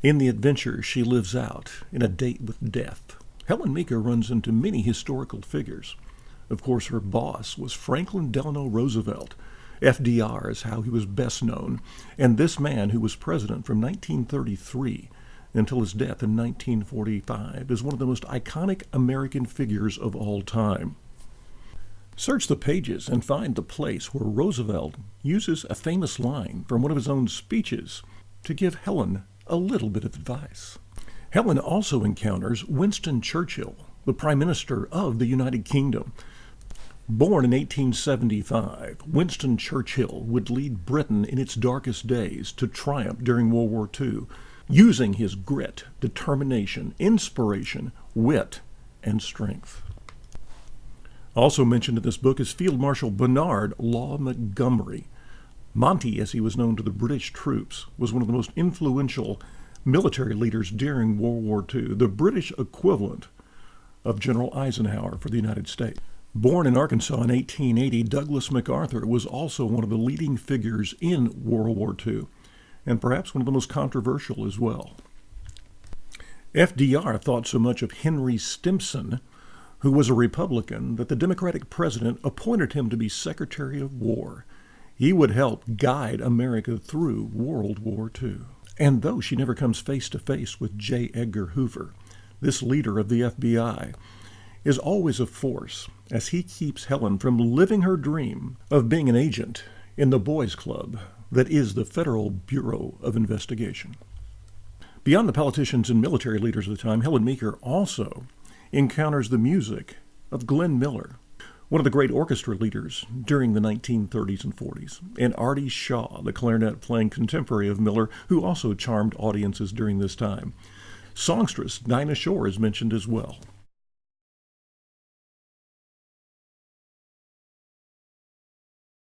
In the adventure she lives out in A Date with Death, Helen Meeker runs into many historical figures. Of course, her boss was Franklin Delano Roosevelt. FDR is how he was best known, and this man, who was president from 1933 until his death in 1945, is one of the most iconic American figures of all time. Search the pages and find the place where Roosevelt uses a famous line from one of his own speeches to give Helen a little bit of advice. Helen also encounters Winston Churchill, the Prime Minister of the United Kingdom. Born in 1875, Winston Churchill would lead Britain in its darkest days to triumph during World War II, using his grit, determination, inspiration, wit, and strength. Also mentioned in this book is Field Marshal Bernard Law Montgomery. Monty, as he was known to the British troops, was one of the most influential military leaders during World War II, the British equivalent of General Eisenhower for the United States. Born in Arkansas in 1880, Douglas MacArthur was also one of the leading figures in World War II, and perhaps one of the most controversial as well. FDR thought so much of Henry Stimson, who was a Republican, that the Democratic president appointed him to be Secretary of War. He would help guide America through World War II. And though she never comes face to face with J. Edgar Hoover, this leader of the FBI is always a force as he keeps Helen from living her dream of being an agent in the boys' club that is the Federal Bureau of Investigation. Beyond the politicians and military leaders of the time, Helen Meeker also encounters the music of Glenn Miller, one of the great orchestra leaders during the 1930s and 40s, and Artie Shaw, the clarinet-playing contemporary of Miller, who also charmed audiences during this time. Songstress Dinah Shore is mentioned as well.